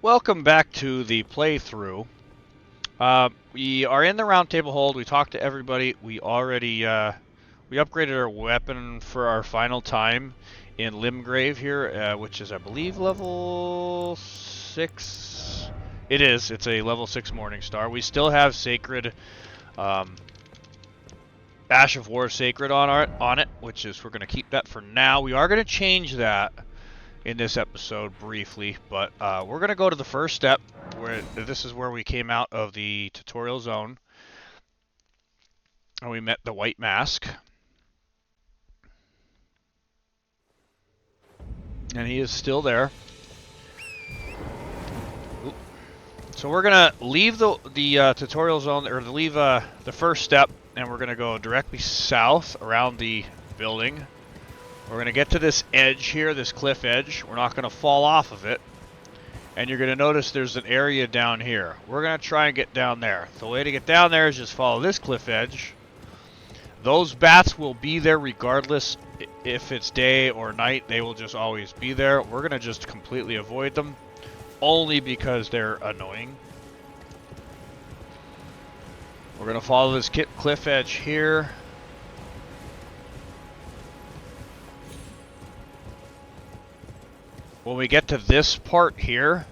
Welcome back to the playthrough. We are in the round table hold. We talked to everybody. We already we upgraded our weapon for our final time in Limgrave here, which is, I believe, level 6. It is. It's a level 6 Morning Star. We still have Sacred Ash of War Sacred on it, which is we're going to keep that for now. We are going to change that in this episode briefly, but we're going to go to the first step, where this is where we came out of the tutorial zone and we met the White Mask, and he is still there. Oop. So we're going to leave the tutorial zone, or leave the first step, and we're going to go directly south around the building. We're going to get to this edge here, this cliff edge. We're not going to fall off of it. And you're going to notice there's an area down here. We're going to try and get down there. The way to get down there is just follow this cliff edge. Those bats will be there regardless if it's day or night. They will just always be there. We're going to just completely avoid them, only because they're annoying. We're going to follow this cliff edge here. When we get to this part here,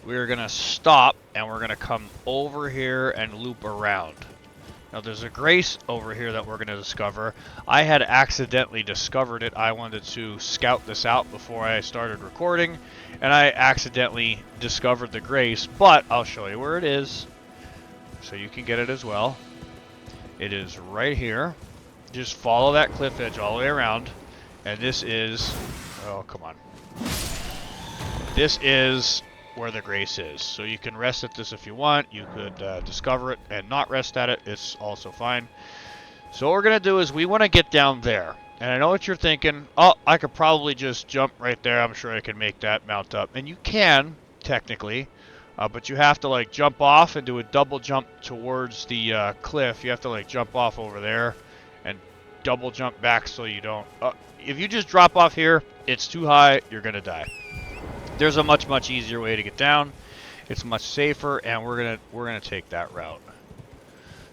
we're going to stop and we're going to come over here and loop around. Now there's a grace over here that we're going to discover. I had accidentally discovered it. I wanted to scout this out before I started recording, and I accidentally discovered the grace, but I'll show you where it is so you can get it as well. It is right here. Just follow that cliff edge all the way around, and this is... oh, come on. This is where the grace is. So you can rest at this if you want. You could discover it and not rest at it. It's also fine. So what we're going to do is we want to get down there. And I know what you're thinking. Oh, I could probably just jump right there. I'm sure I can make that mount up. And you can, technically. But you have to like jump off and do a double jump towards the cliff. You have to like jump off over there and double jump back so you don't... if you just drop off here, it's too high, you're going to die. There's a much easier way to get down. It's much safer, and we're gonna take that route.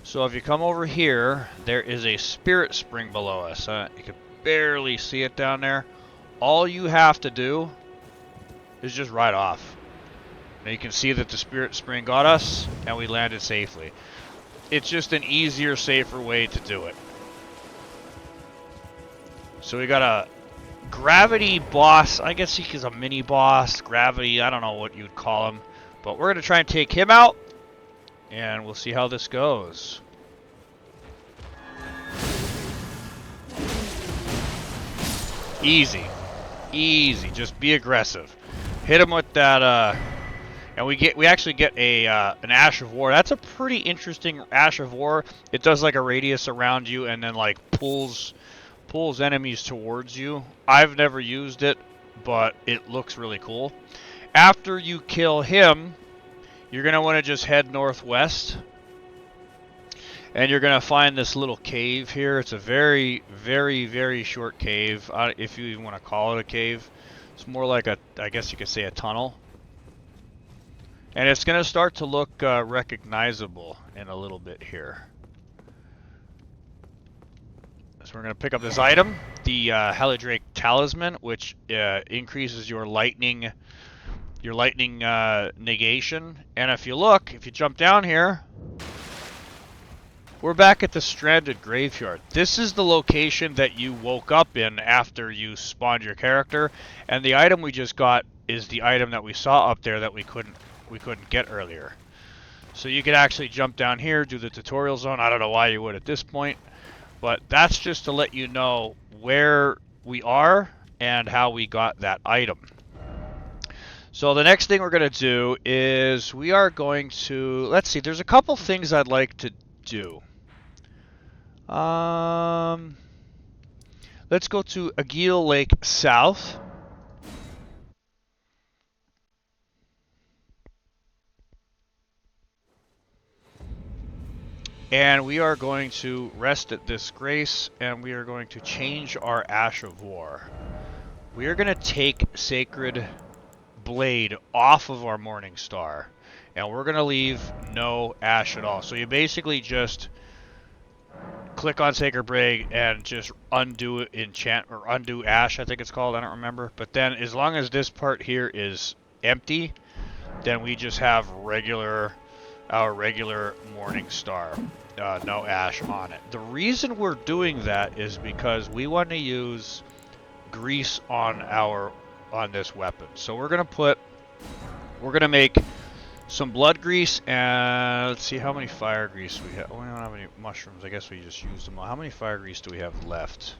So if you come over here, there is a spirit spring below us. You can barely see it down there. All you have to do is just ride off. Now you can see that the spirit spring got us, and we landed safely. It's just an easier, safer way to do it. So we got a gravity boss. I guess he's a mini boss. Gravity, I don't know what you'd call him. But we're going to try and take him out. And we'll see how this goes. Easy. Easy. Just be aggressive. Hit him with that, and we actually get a an Ash of War. That's a pretty interesting Ash of War. It does like a radius around you and then like pulls enemies towards you. I've never used it, but it looks really cool. After you kill him, you're going to want to just head northwest. And you're going to find this little cave here. It's a very short cave, if you even want to call it a cave. It's more like a, I guess you could say, a tunnel. And it's going to start to look recognizable in a little bit here. So we're going to pick up this item, the Helidrake Talisman, which increases your lightning negation. And if you jump down here, we're back at the Stranded Graveyard. This is the location that you woke up in after you spawned your character, and the item we just got is the item that we saw up there that we couldn't get earlier. So you could actually jump down here, do the tutorial zone. I don't know why you would at this point. But that's just to let you know where we are and how we got that item. So the next thing we're going to do is we are going to... let's see, there's a couple things I'd like to do. Let's go to Aguil Lake South. And we are going to rest at this grace, and we are going to change our Ash of War. We are going to take Sacred blade off of our Morning Star. And we're going to leave no ash at all. So you basically just click on Sacred Blade and just undo enchant, or undo ash, I think it's called. I don't remember. But then as long as this part here is empty, then we just have our regular Morning Star. No ash on it. The reason we're doing that is because we want to use grease on this weapon. So we're gonna make some blood grease, and let's see how many fire grease we have. We don't have any mushrooms. I guess we just used them all. How many fire grease do we have left?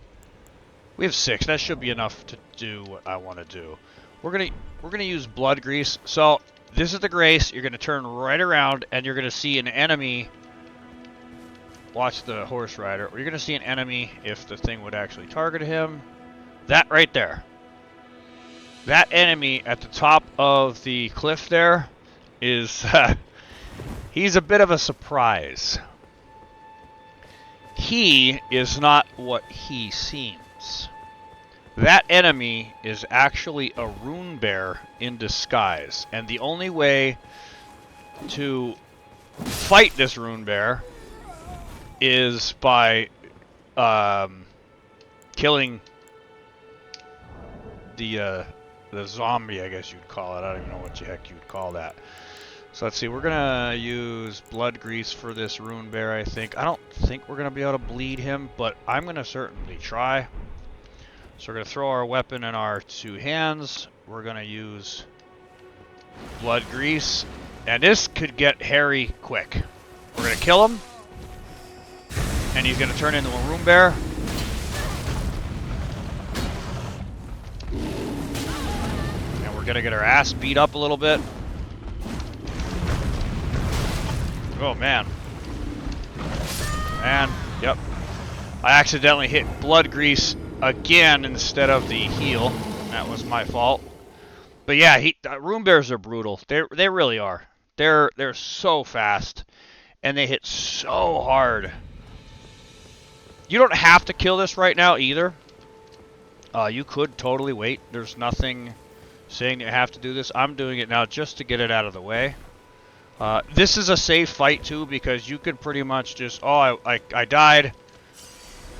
We have 6. That should be enough to do what I want to do. We're gonna use blood grease. So this is the grace. You're gonna turn right around, and you're gonna see an enemy. Watch the horse rider. You're gonna see an enemy if the thing would actually target him. That right there. That enemy at the top of the cliff there is, he's a bit of a surprise. He is not what he seems. That enemy is actually a rune bear in disguise. And the only way to fight this rune bear is by killing the zombie, I guess you'd call it. I don't even know what the heck you'd call that. So let's see, we're gonna use blood grease for this rune bear, I think. I don't think we're gonna be able to bleed him, but I'm gonna certainly try. So we're gonna throw our weapon in our 2 hands. We're gonna use blood grease, and this could get hairy quick. We're gonna kill him, and he's gonna turn into a rune bear. We're gonna get our ass beat up a little bit. Oh man. And yep. I accidentally hit blood grease again instead of the heal. That was my fault. But yeah, rune bears are brutal. They really are. They're so fast, and they hit so hard. You don't have to kill this right now either. You could totally wait. There's nothing saying you have to do this. I'm doing it now just to get it out of the way. This is a safe fight too, because you could pretty much just, oh, I died,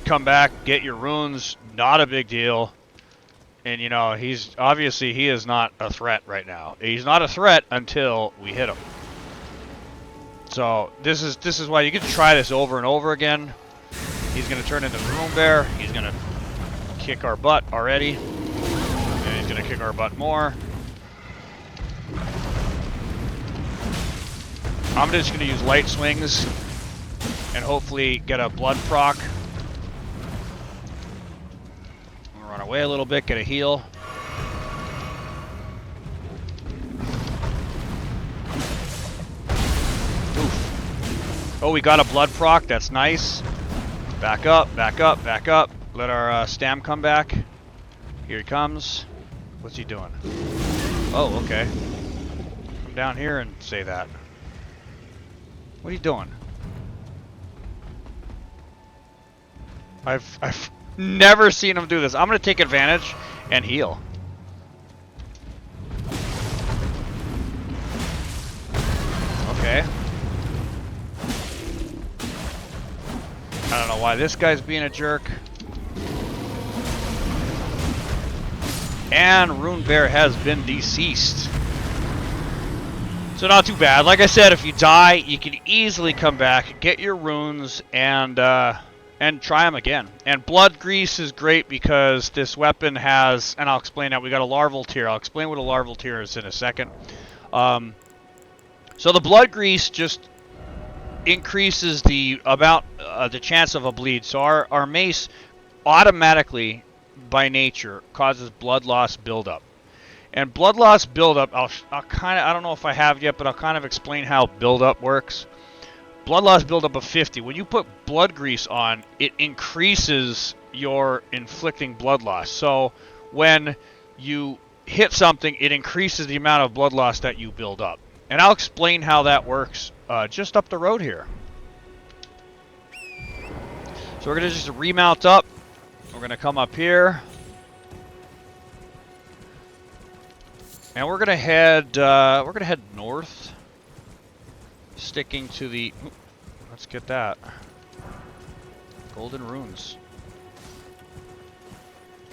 come back, get your runes, not a big deal. And you know, he is not a threat right now. He's not a threat until we hit him. So this is why you get to try this over and over again. He's gonna turn into the rune bear. He's gonna kick our butt already. And he's gonna kick our butt more. I'm just gonna use light swings and hopefully get a blood proc. Run away a little bit, get a heal. Oof. Oh, we got a blood proc, that's nice. Back up, back up, back up. Let our stam come back. Here he comes. What's he doing? Oh, okay. Come down here and say that. What are you doing? I've never seen him do this. I'm gonna take advantage and heal. Okay. I don't know why this guy's being a jerk. And Rune Bear has been deceased. So not too bad. Like I said, if you die, you can easily come back, get your runes, and try them again. And blood grease is great because this weapon has, and I'll explain that, we got a larval tear. I'll explain what a larval tear is in a second. So the blood grease just increases the chance of a bleed. So our mace automatically, by nature, causes blood loss buildup. And blood loss buildup, I'll kind of, I don't know if I have yet, but I'll kind of explain how buildup works. Blood loss buildup of 50. When you put blood grease on, it increases your inflicting blood loss. So when you hit something, it increases the amount of blood loss that you build up. And I'll explain how that works just up the road here. So we're going to just remount up. We're going to come up here. And we're gonna head north, sticking to the. Ooh, let's get that. Golden runes.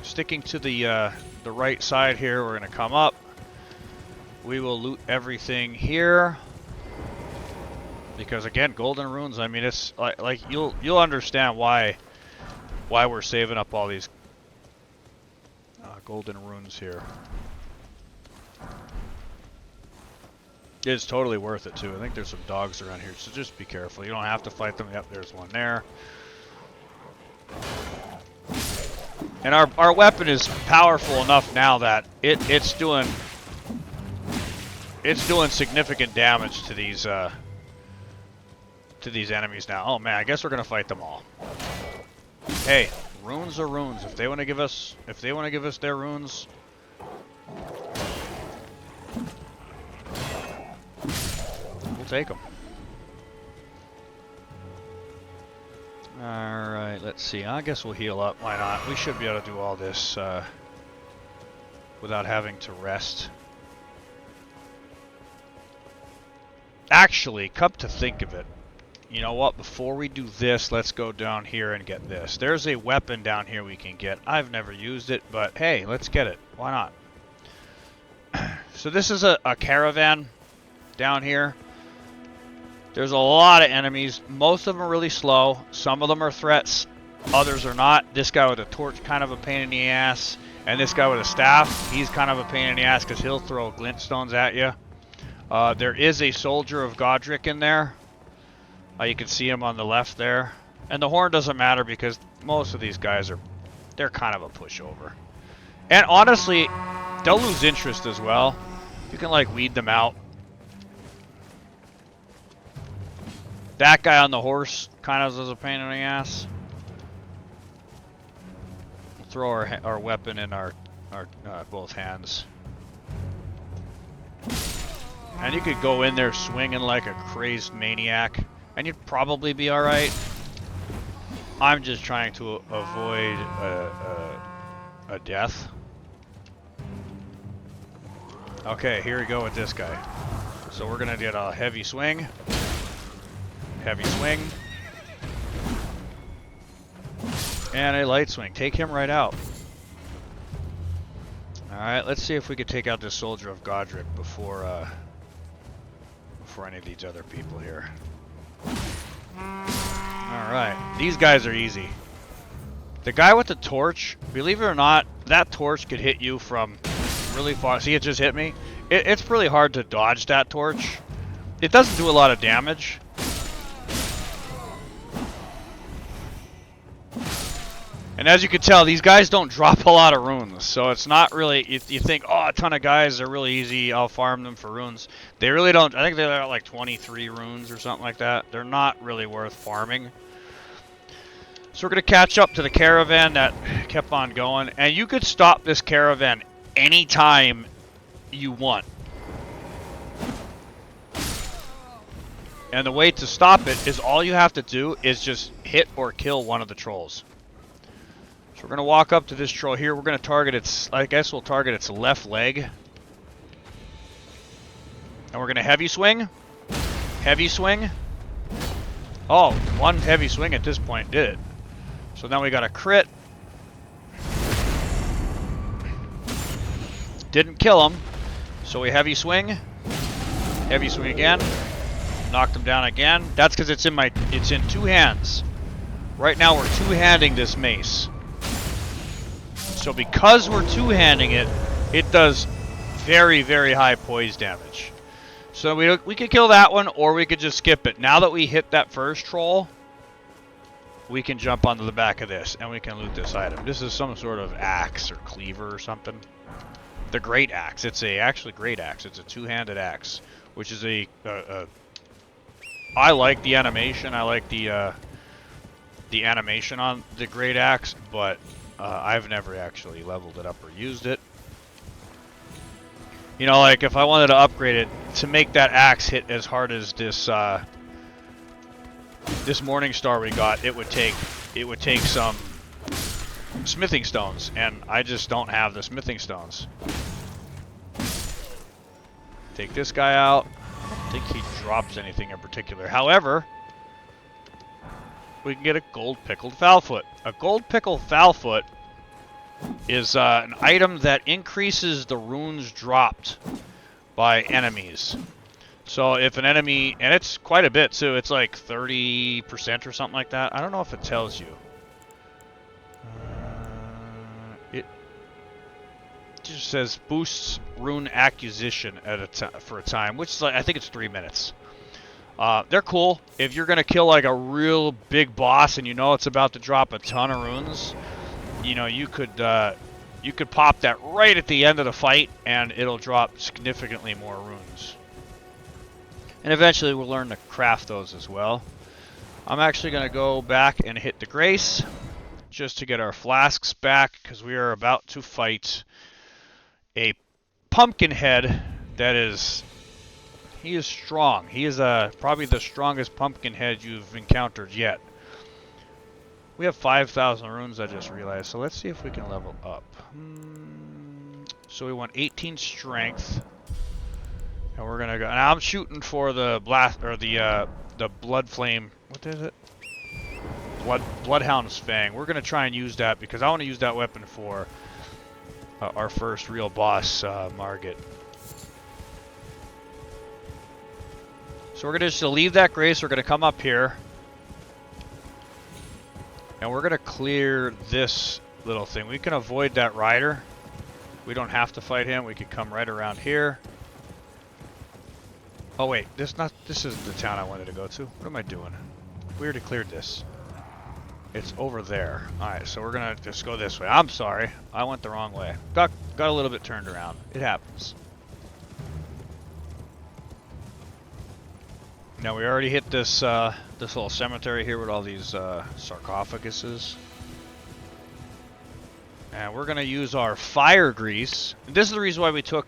Sticking to the right side here, we're gonna come up. We will loot everything here. Because again, golden runes. I mean, it's like you'll understand why we're saving up all these golden runes here. It's totally worth it too. I think there's some dogs around here, so just be careful. You don't have to fight them. Yep, there's one there. And our weapon is powerful enough now that it's doing significant damage to these enemies now. Oh man, I guess we're gonna fight them all. Hey, runes are runes. If they want to give us their runes, we'll take them. All right, let's see. I guess we'll heal up. Why not? We should be able to do all this without having to rest. Actually, come to think of it, you know what? Before we do this, let's go down here and get this. There's a weapon down here we can get. I've never used it, but hey, let's get it. Why not? So this is a caravan down here. There's a lot of enemies. Most of them are really slow. Some of them are threats. Others are not. This guy with a torch, kind of a pain in the ass. And this guy with a staff, he's kind of a pain in the ass because he'll throw glintstones at you. There is a soldier of Godric in there. You can see him on the left there. And the horn doesn't matter because most of these guys they're kind of a pushover. And honestly, they'll lose interest as well. You can like weed them out. That guy on the horse kind of is a pain in the ass. We'll throw our weapon in our both hands. And you could go in there swinging like a crazed maniac, and you'd probably be all right. I'm just trying to avoid a death. Okay, here we go with this guy. So we're gonna get a heavy swing. Heavy swing. And a light swing. Take him right out. Alright, let's see if we could take out this soldier of Godric before any of these other people here. Alright, these guys are easy. The guy with the torch, believe it or not, that torch could hit you from really far. See, it just hit me. It's really hard to dodge that torch. It doesn't do a lot of damage. And as you can tell, these guys don't drop a lot of runes, so it's not really, you think, oh, a ton of guys are really easy, I'll farm them for runes. They really don't. I think they're at like 23 runes or something like that. They're not really worth farming. So we're going to catch up to the caravan that kept on going, and you could stop this caravan anytime you want. And the way to stop it is all you have to do is just hit or kill one of the trolls. So we're going to walk up to this troll here. We're going to target its, I guess we'll target its left leg. And we're going to heavy swing. Heavy swing. Oh, one heavy swing at this point did it. So now we got a crit. Didn't kill him. So we heavy swing. Heavy swing again. Knocked him down again. That's because it's in two hands. Right now we're two-handing this mace. So because we're two-handing it, it does very, very high poise damage. So we could kill that one, or we could just skip it. Now that we hit that first troll, we can jump onto the back of this, and we can loot this item. This is some sort of axe or cleaver or something. The great axe. It's actually great axe. It's a two-handed axe, which is I like the animation. I like the animation on the great axe, but I've never actually leveled it up or used it. You know, like if I wanted to upgrade it to make that axe hit as hard as this this morning star we got, it would take some smithing stones, and I just don't have the smithing stones. Take this guy out. I don't think he drops anything in particular. However, we can get a gold pickled foulfoot. A gold pickled foulfoot is an item that increases the runes dropped by enemies. So if an enemy, and it's quite a bit too, it's like 30% or something like that. I don't know if it tells you. It just says boosts rune acquisition at for a time, which is like, I think it's 3 minutes. They're cool. If you're gonna kill like a real big boss and you know it's about to drop a ton of runes, you know, you could pop that right at the end of the fight and it'll drop significantly more runes. And eventually we'll learn to craft those as well. I'm actually gonna go back and hit the Grace just to get our flasks back, because we are about to fight a pumpkin head that is... He is strong. He is probably the strongest pumpkin head you've encountered yet. We have 5,000 runes, I just realized. So let's see if we can level up. So we want 18 strength. And we're gonna go. Now I'm shooting for the blast, or the blood flame. What is it? Bloodhound's Fang. We're gonna try and use that because I want to use that weapon for our first real boss, Margit. So we're gonna just leave that Grace. We're gonna come up here, and we're gonna clear this little thing. We can avoid that rider. We don't have to fight him. We can come right around here. Oh wait, this isn't the town I wanted to go to. What am I doing? We already cleared this. It's over there. Alright, so we're gonna just go this way. I'm sorry. I went the wrong way. Got a little bit turned around. It happens. Now we already hit this this little cemetery here with all these sarcophaguses. And we're gonna use our fire grease. This is the reason why we took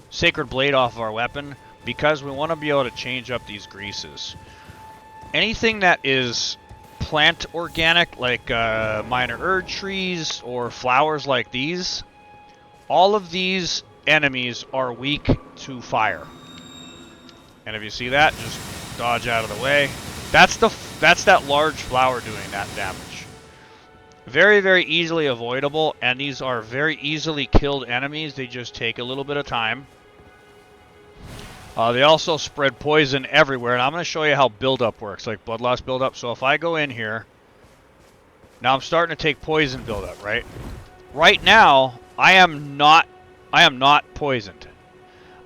Sacred Blade off of our weapon, because we want to be able to change up these greases. Anything that is plant organic, like minor herb trees or flowers like these, all of these enemies are weak to fire. And if you see that, just dodge out of the way. That's that large flower doing that damage. Very, very easily avoidable, and these are very easily killed enemies. They just take a little bit of time. They also spread poison everywhere, and I'm going to show you how buildup works, like blood loss buildup. So if I go in here, now I'm starting to take poison buildup, right? Right now, I am not poisoned.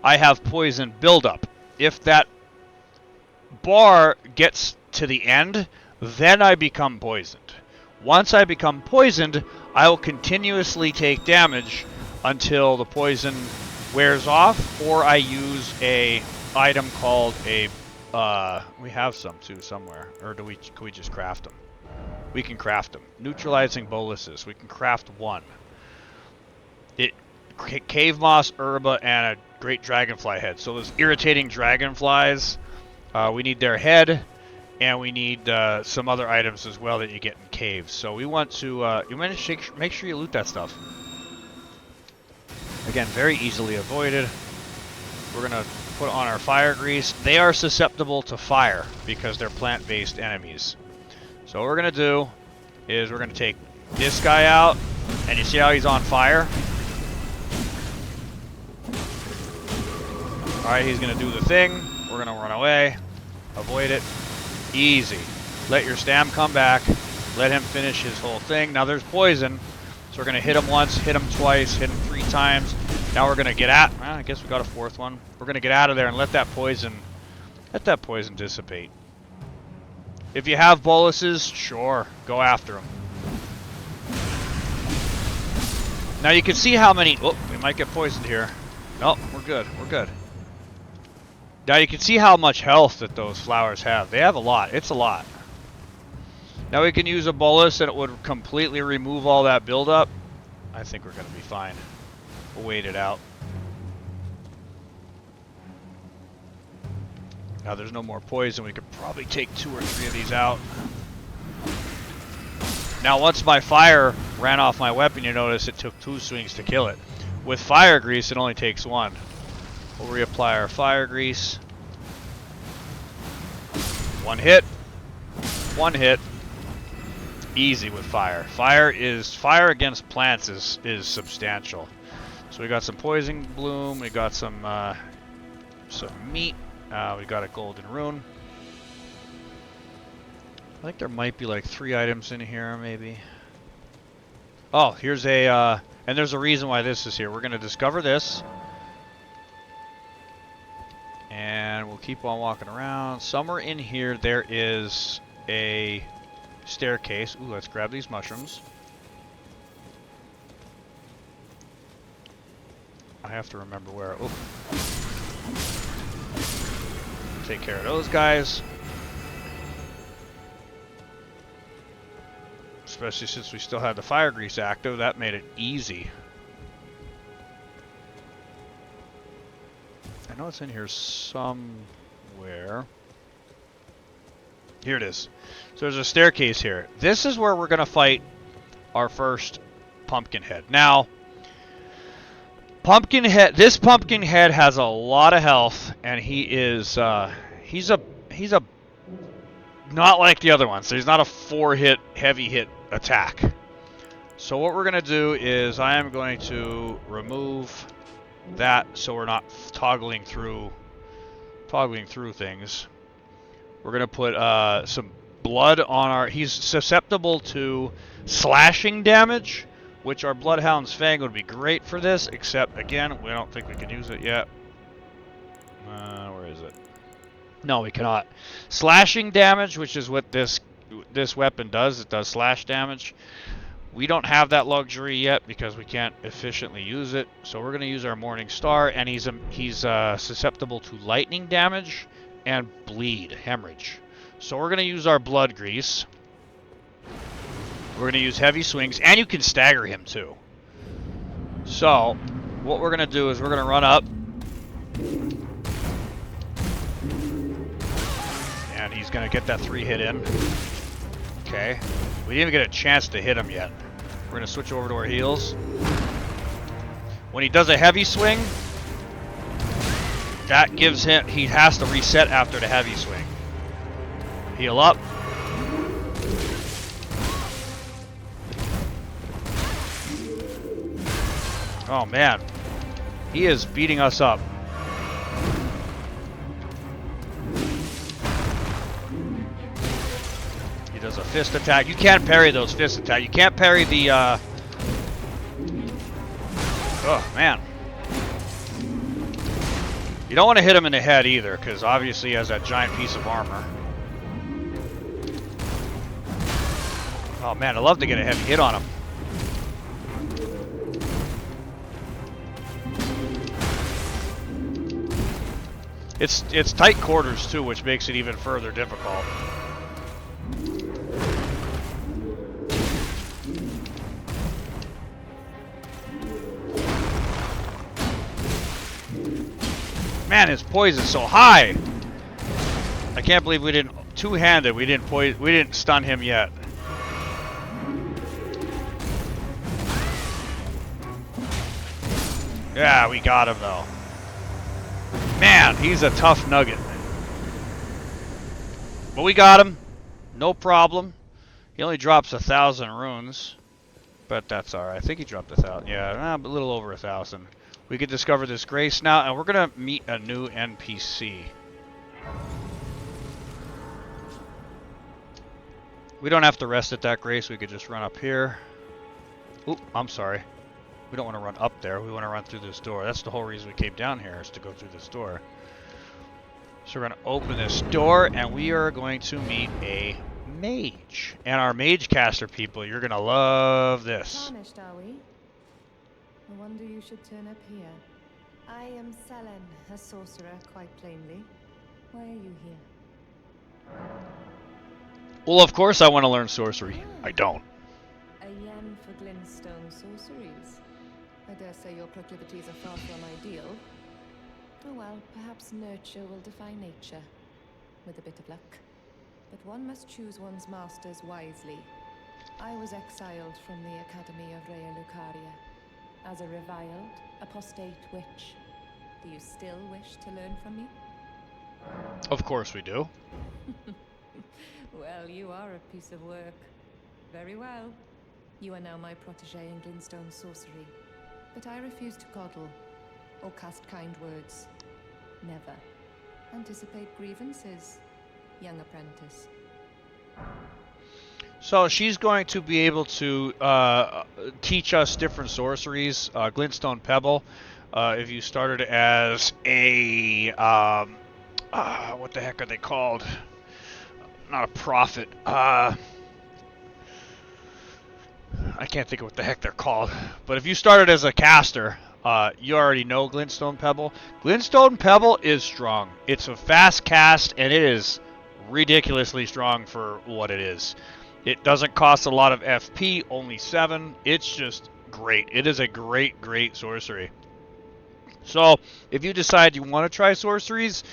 I have poison buildup. If that bar gets to the end, then I become poisoned. Once I become poisoned, I will continuously take damage until the poison wears off, or I use a item called a we have some too somewhere, or can we just craft them? We can craft them. Neutralizing boluses. We can craft one. Cave moss, herba, and a great dragonfly head. So those irritating dragonflies, we need their head, and we need some other items as well that you get in caves. So we want to make sure you loot that stuff. Again, very easily avoided. We're going to put on our fire grease. They are susceptible to fire because they're plant-based enemies. So what we're going to do is we're going to take this guy out, and you see how he's on fire? Alright, he's going to do the thing. We're going to run away. Avoid it. Easy. Let your stam come back. Let him finish his whole thing. Now there's poison. So we're going to hit him once, hit him twice, hit him 3 times. Now we're going to get out. I guess we got a 4th one. We're going to get out of there and let that poison dissipate. If you have boluses, sure, go after them. Now you can see how many... Oh, we might get poisoned here. No, we're good. We're good. Now you can see how much health that those flowers have. They have a lot. It's a lot. Now we can use a bolus and it would completely remove all that buildup. I think we're going to be fine. We'll wait it out. Now there's no more poison. We could probably take 2 or 3 of these out. Now once my fire ran off my weapon, you notice it took 2 swings to kill it. With fire grease, it only takes 1. We'll reapply our fire grease. One hit. One hit. Easy with fire. Fire against plants is substantial. So we got some poison bloom. We got some meat. We got a golden rune. I think there might be like 3 items in here, maybe. Oh, here's a and there's a reason why this is here. We're gonna discover this. And we'll keep on walking around. Somewhere in here there is a staircase. Ooh, let's grab these mushrooms. I have to remember where. Oh. Take care of those guys. Especially since we still had the fire grease active, that made it easy. I know it's in here somewhere. Here it is. So there's a staircase here. This is where we're going to fight our first Pumpkinhead. Now, this Pumpkinhead has a lot of health, and he is he's a not like the other ones. So he's not a 4-hit heavy hit attack. So what we're going to do is I am going to remove that so we're not toggling through things. We're going to put some blood on our... He's susceptible to slashing damage, which our Bloodhound's Fang would be great for this, except, again, we don't think we can use it yet. Where is it? No, we cannot. Slashing damage, which is what this weapon does. It does slash damage. We don't have that luxury yet because we can't efficiently use it. So we're going to use our Morning Star, and he's susceptible to lightning damage and bleed, hemorrhage. So we're going to use our blood grease. We're going to use heavy swings, and you can stagger him too. So what we're going to do is we're going to run up. And he's going to get that 3-hit in. Okay. We didn't even get a chance to hit him yet. We're going to switch over to our heals. When he does a heavy swing, that gives him... He has to reset after the heavy swing. Heal up. Oh, man. He is beating us up. He does a fist attack. You can't parry those fist attacks. You can't parry the, Oh, man. You don't want to hit him in the head either, because obviously he has that giant piece of armor. Oh, man, I'd love to get a heavy hit on him. It's tight quarters, too, which makes it even further difficult. Man, his poison's so high. I can't believe we didn't two-handed. We didn't stun him yet. Yeah, we got him though. Man, he's a tough nugget. But we got him. No problem. He only drops 1,000 runes. But that's alright. I think he dropped 1,000. Yeah, a little over 1,000. We could discover this grace now, and we're going to meet a new NPC. We don't have to rest at that grace. We could just run up here. Oop, I'm sorry. We don't want to run up there. We want to run through this door. That's the whole reason we came down here, is to go through this door. So we're going to open this door, and we are going to meet a mage. And our mage caster people, you're going to love this. Tarnished, are we? No wonder you should turn up here. I am Selen, a sorcerer, quite plainly. Why are you here? Well, of course I want to learn sorcery. I don't. A yen for glintstone sorceries. I dare say your proclivities are far from ideal. Oh well, perhaps nurture will defy nature. With a bit of luck. But one must choose one's masters wisely. I was exiled from the Academy of Rea Lucaria as a reviled, apostate witch. Do you still wish to learn from me? Of course we do. Well, you are a piece of work. Very well. You are now my protege in Glintstone sorcery. But I refuse to coddle or cast kind words. Never. Anticipate grievances, young apprentice. So she's going to be able to teach us different sorceries. Glintstone Pebble. If you started as a what the heck are they called? Not a prophet. I can't think of what the heck they're called. But if you started as a caster, you already know Glintstone Pebble. Glintstone Pebble is strong. It's a fast cast, and it is ridiculously strong for what it is. It doesn't cost a lot of FP, only 7. It's just great. It is a great, great sorcery. So, if you decide you want to try sorceries,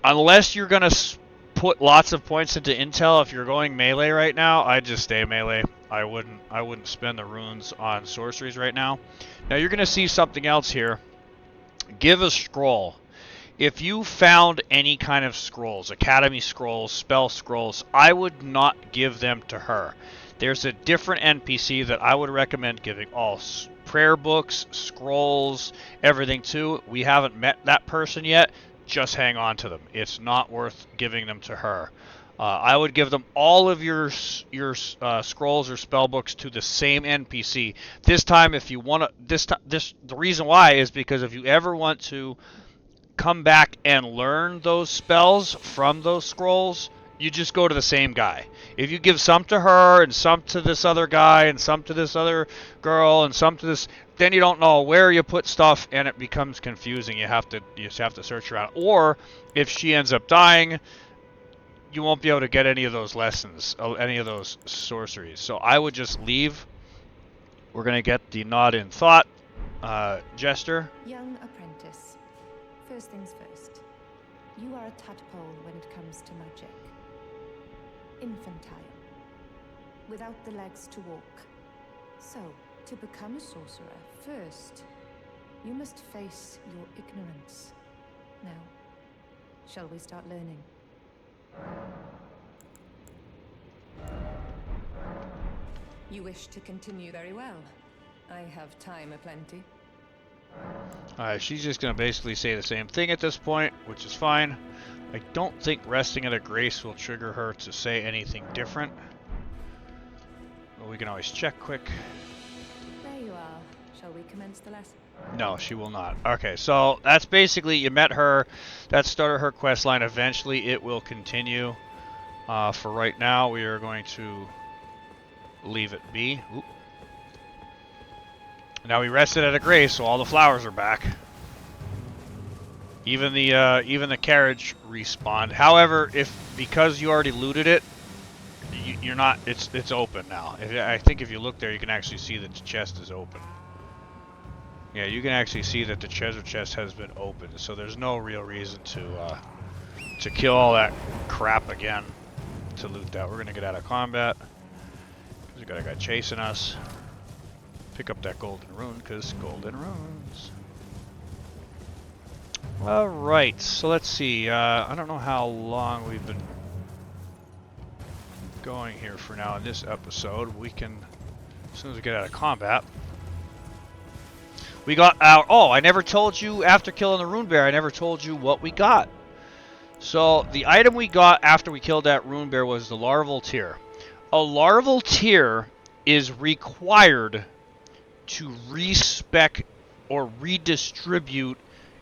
unless you're going to put lots of points into intel, if you're going melee right now, I'd just stay melee. I wouldn't spend the runes on sorceries right now. Now you're going to see something else here. Give a scroll. If you found any kind of scrolls, academy scrolls, spell scrolls, I would not give them to her. There's a different NPC that I would recommend giving all prayer books, scrolls, everything to. We haven't met that person yet. Just hang on to them. It's not worth giving them to her. I would give them all of your scrolls or spell books to the same NPC. This time, if you want to, the reason why is because if you ever want to come back and learn those spells from those scrolls, you just go to the same guy. If you give some to her and some to this other guy and some to this other girl and some to this, then you don't know where you put stuff and it becomes confusing. You just have to search around. Or if she ends up dying, you won't be able to get any of those lessons, any of those sorceries. So I would just leave. We're going to get the nod in thought gesture. Young apprentice. First things first. You are a tadpole when it comes to magic. Infantile. Without the legs to walk. So, to become a sorcerer, first, you must face your ignorance. Now, shall we start learning? You wish to continue very well. I have time aplenty. Alright, she's just going to basically say the same thing at this point, which is fine. I don't think resting at a grace will trigger her to say anything different. But we can always check quick. There you are. Shall we commence the lesson? No, she will not. Okay, so that's basically, you met her. That started her quest line. Eventually it will continue. For right now, we are going to leave it be. Oop. Now we rested at a grace, so all the flowers are back. Even the carriage respawned. However, because you already looted it, you're not. It's open now. I think if you look there, you can actually see that the chest is open. Yeah, you can actually see that the treasure chest has been opened. So there's no real reason to kill all that crap again to loot that. We're gonna get out of combat because we got a guy chasing us. Pick up that golden rune, because golden runes. Alright, so let's see. I don't know how long we've been going here for now in this episode. We can, as soon as we get out of combat. We got our, oh, I never told you after killing the rune bear, I never told you what we got. So, the item we got after we killed that rune bear was the larval tear. A larval tear is required to respec or redistribute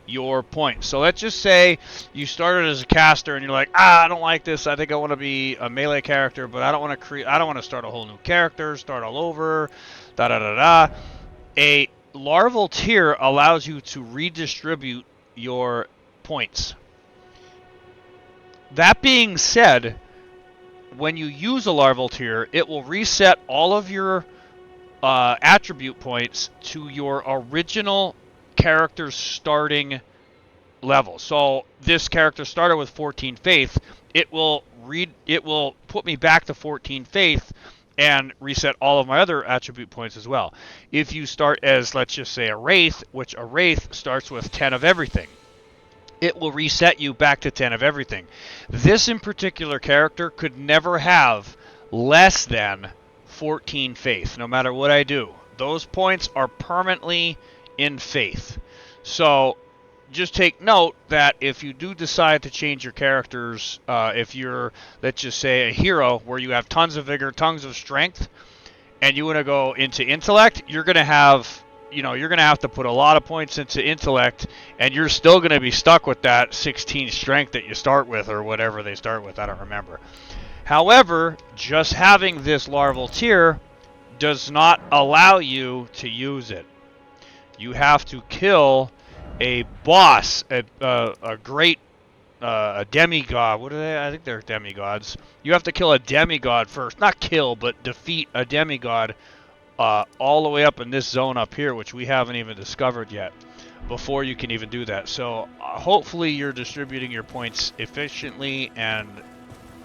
your points. So let's just say you started as a caster and you're like, I don't like this. I think I want to be a melee character, but I don't want to start a whole new character, start all over, da da da da. A larval tear allows you to redistribute your points. That being said, when you use a larval tear, it will reset all of your attribute points to your original character's starting level. So this character started with 14 faith. It will put me back to 14 faith and reset all of my other attribute points as well. If you start as, let's just say, a Wraith, which a Wraith starts with 10 of everything, it will reset you back to 10 of everything. This in particular character could never have less than 14 faith, no matter what I do. Those points are permanently in faith. So just take note that if you do decide to change your characters, if you're, let's just say, a hero where you have tons of vigor, tons of strength, and you want to go into intellect, you're going to have, you're going to have to put a lot of points into intellect, and you're still going to be stuck with that 16 strength that you start with, or whatever they start with, I don't remember. However, just having this larval tier does not allow you to use it. You have to kill a boss, a great, a demigod. What are they? I think they're demigods. You have to kill a demigod first. Not kill, but defeat a demigod all the way up in this zone up here, which we haven't even discovered yet, before you can even do that. So hopefully you're distributing your points efficiently, and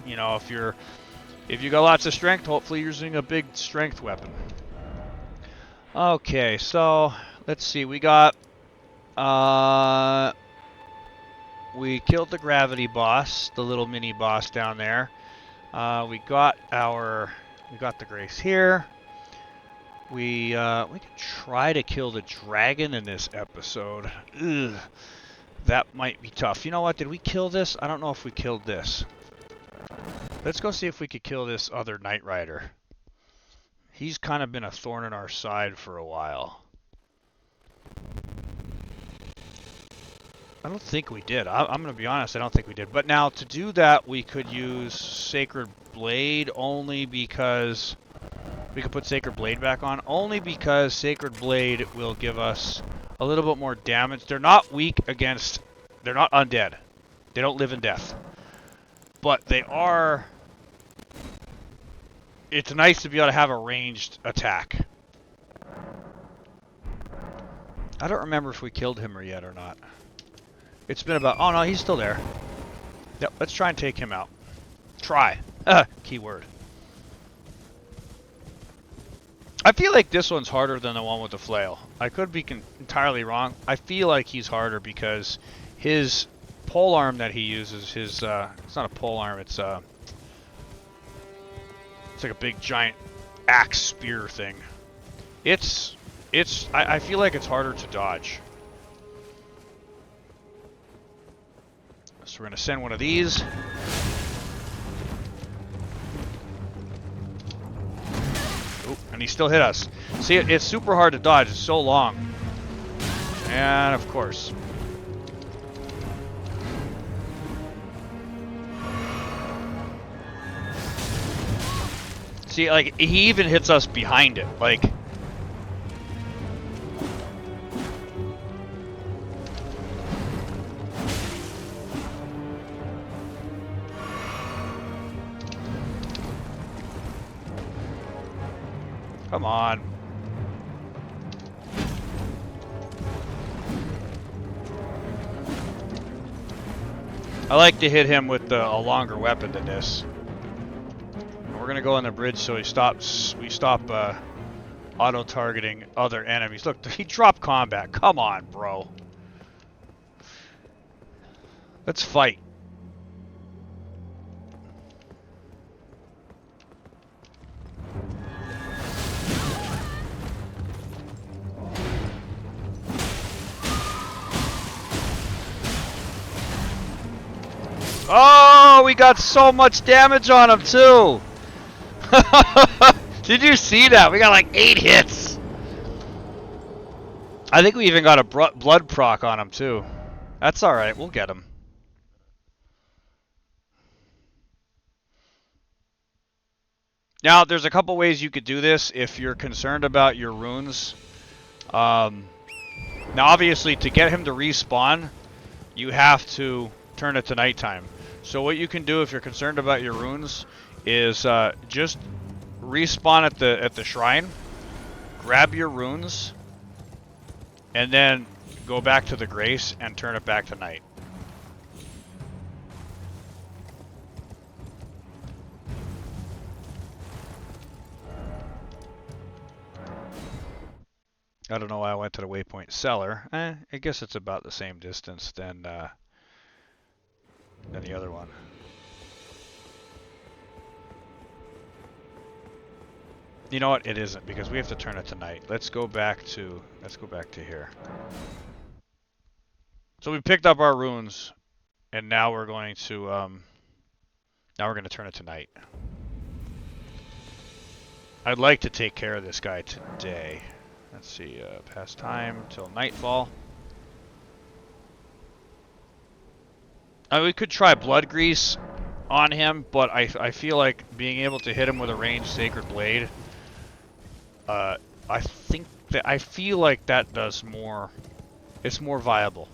if you got lots of strength, hopefully you're using a big strength weapon. Okay, so let's see. We got we killed the gravity boss, the little mini boss down there. We got the Grace here. We can try to kill the dragon in this episode. Ugh, that might be tough. You know what? Did we kill this? I don't know if we killed this. Let's go see if we could kill this other Knight Rider. He's kind of been a thorn in our side for a while. I don't think we did. I'm going to be honest, I don't think we did. But now, to do that, we could use Sacred Blade only because... We could put Sacred Blade back on, only because Sacred Blade will give us a little bit more damage. They're not weak against... They're not undead. They don't live in death. But they are... It's nice to be able to have a ranged attack. I don't remember if we killed him or yet or not. It's been about... Oh no, he's still there. Yep, let's try and take him out. Try. Keyword. I feel like this one's harder than the one with the flail. I could be entirely wrong. I feel like he's harder because his pole arm that he uses, it's not a pole arm, it's like a big giant axe spear thing. I feel like it's harder to dodge. So we're gonna send one of these. Ooh, and he still hit us. See, it's super hard to dodge. It's so long. And of course. See, like, he even hits us behind it. Like... Come on. I like to hit him with a longer weapon than this. We're gonna go on the bridge so we stop auto-targeting other enemies. Look, he dropped combat. Come on, bro. Let's fight. Oh, we got so much damage on him too. Did you see that? We got like 8 hits. I think we even got a blood proc on him too. That's alright, we'll get him. Now, there's a couple ways you could do this if you're concerned about your runes. Now, obviously, to get him to respawn, you have to turn it to nighttime. So what you can do if you're concerned about your runes is just respawn at the shrine, grab your runes, and then go back to the Grace and turn it back to night. I don't know why I went to the waypoint cellar. I guess it's about the same distance than the other one. You know what? It isn't, because we have to turn it to night. Let's go back to here. So we picked up our runes, and now we're going to turn it to night. I'd like to take care of this guy today. Let's see, past time till nightfall. We could try blood grease on him, but I feel like being able to hit him with a ranged sacred blade, I feel like that does more. It's more viable.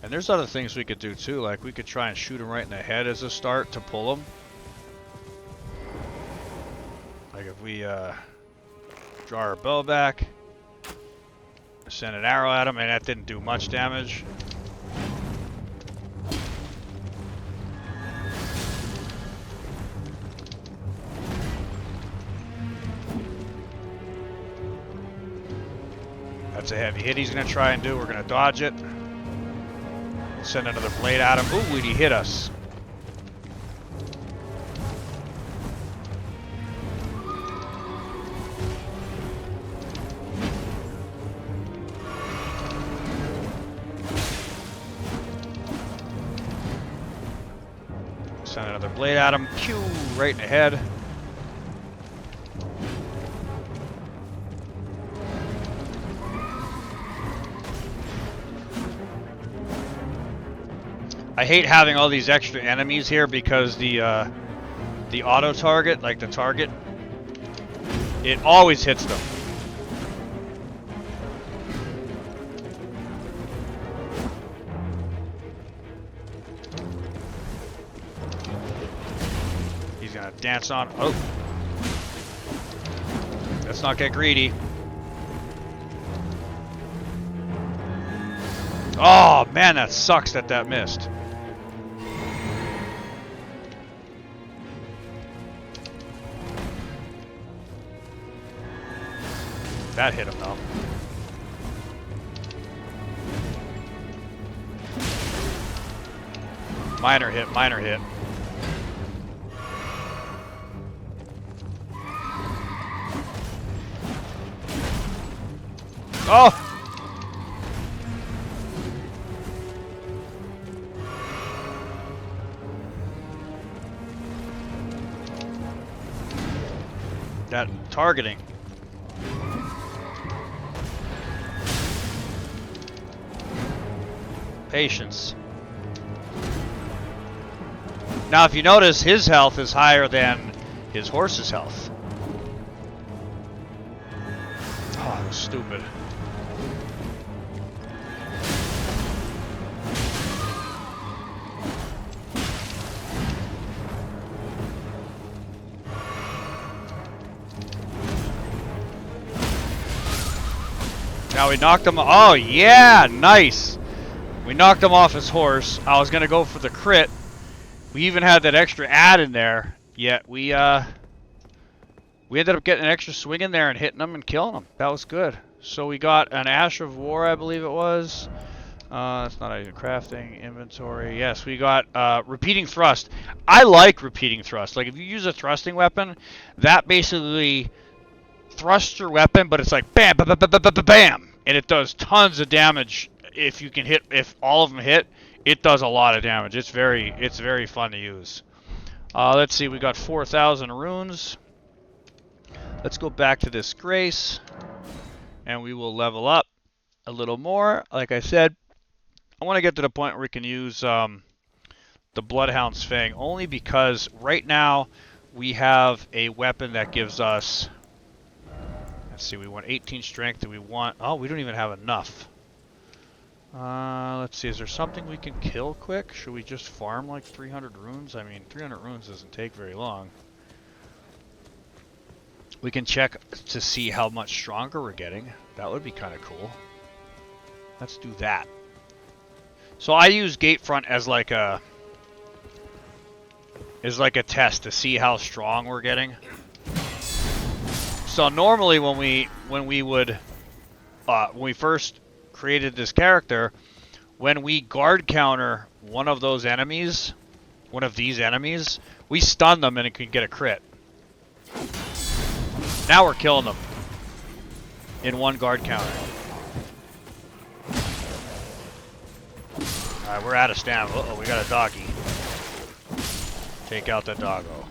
And there's other things we could do too, like we could try and shoot him right in the head as a start to pull him. Like if we draw our bow back, send an arrow at him, and that didn't do much damage. That's a heavy hit he's going to try and do. We're going to dodge it. Send another blade at him. Ooh, he hit us. Send another blade at him. Pew! Right in the head. I hate having all these extra enemies here because the auto target, like the target, it always hits them. He's gonna dance on. Oh, let's not get greedy. Oh man, that sucks that missed. That hit him though. Minor hit, minor hit. Oh! That targeting. Patience. Now, if you notice, his health is higher than his horse's health. Oh, that was stupid. Now we knocked him. Oh, yeah, nice. We knocked him off his horse. I was going to go for the crit. We even had that extra add in there. Yet we ended up getting an extra swing in there and hitting him and killing him. That was good. So we got an Ash of War, I believe it was. That's not even crafting. Inventory. Yes, we got repeating thrust. I like repeating thrust. Like if you use a thrusting weapon, that basically thrusts your weapon, but it's like bam, bam, bam, bam, bam, bam, and it does tons of damage. If you can hit, if all of them hit, it does a lot of damage. It's very fun to use. Let's see, we got 4,000 runes. Let's go back to this grace, and we will level up a little more. Like I said, I want to get to the point where we can use the Bloodhound's Fang, only because right now we have a weapon that gives us, let's see, we want 18 strength, and we want, oh, we don't even have enough. Let's see, is there something we can kill quick? Should we just farm like 300 runes? I mean, 300 runes doesn't take very long. We can check to see how much stronger we're getting. That would be kind of cool. Let's do that. So I use Gatefront as like a test to see how strong we're getting. So normally when we first created this character, when we guard counter one of these enemies, we stun them and it can get a crit. Now we're killing them in one guard counter. Alright, we're out of stamina. Uh-oh, we got a doggy. Take out the doggo.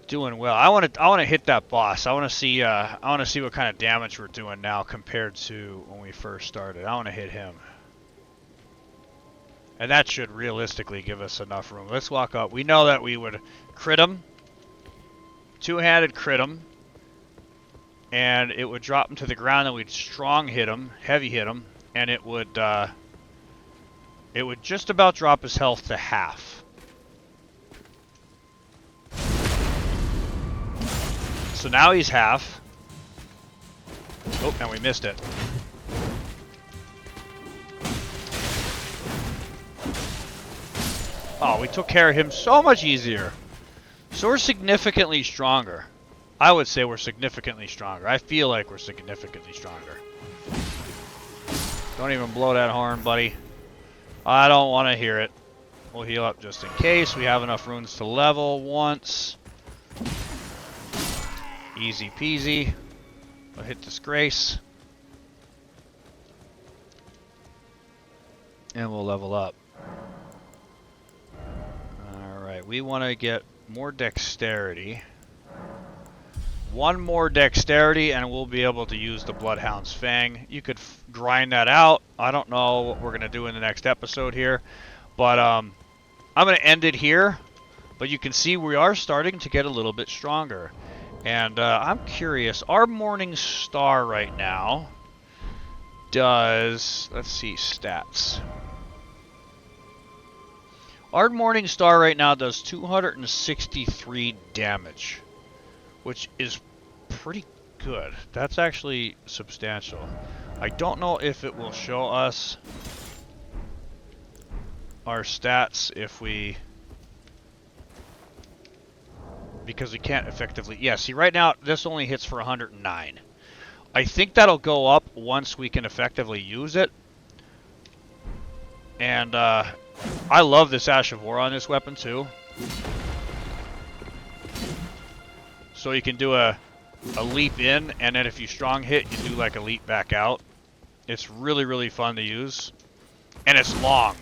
Doing well. I want to hit that boss. I want to see what kind of damage we're doing now compared to when we first started. I want to hit him. And that should realistically give us enough room. Let's walk up. We know that we would crit him. Two-handed crit him. And it would drop him to the ground, and we'd strong hit him, heavy hit him, and it would just about drop his health to half. So now he's half. Oh, and we missed it. Oh, we took care of him so much easier. So we're significantly stronger. I would say we're significantly stronger. I feel like we're significantly stronger. Don't even blow that horn, buddy. I don't want to hear it. We'll heal up just in case. We have enough runes to level once. Easy peasy. We'll hit Disgrace. And we'll level up. Alright, we want to get more dexterity. One more dexterity and we'll be able to use the Bloodhound's Fang. You could grind that out. I don't know what we're going to do in the next episode here. But I'm going to end it here. But you can see we are starting to get a little bit stronger. And I'm curious, our Morning Star right now does, let's see, stats. Our Morning Star right now does 263 damage, which is pretty good. That's actually substantial. I don't know if it will show us our stats if we... because we can't effectively... Yeah, see, right now, this only hits for 109. I think that'll go up once we can effectively use it. And, I love this Ash of War on this weapon, too. So you can do a leap in, and then if you strong hit, you do, like, a leap back out. It's really, really fun to use. And it's long.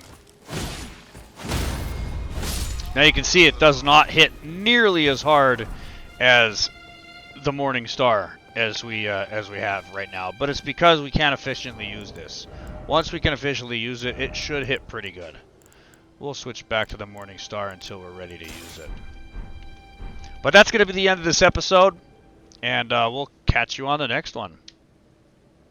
Now you can see it does not hit nearly as hard as the Morning Star as we have right now, but it's because we can't efficiently use this. Once we can efficiently use it, it should hit pretty good. We'll switch back to the Morning Star until we're ready to use it. But that's going to be the end of this episode, and we'll catch you on the next one.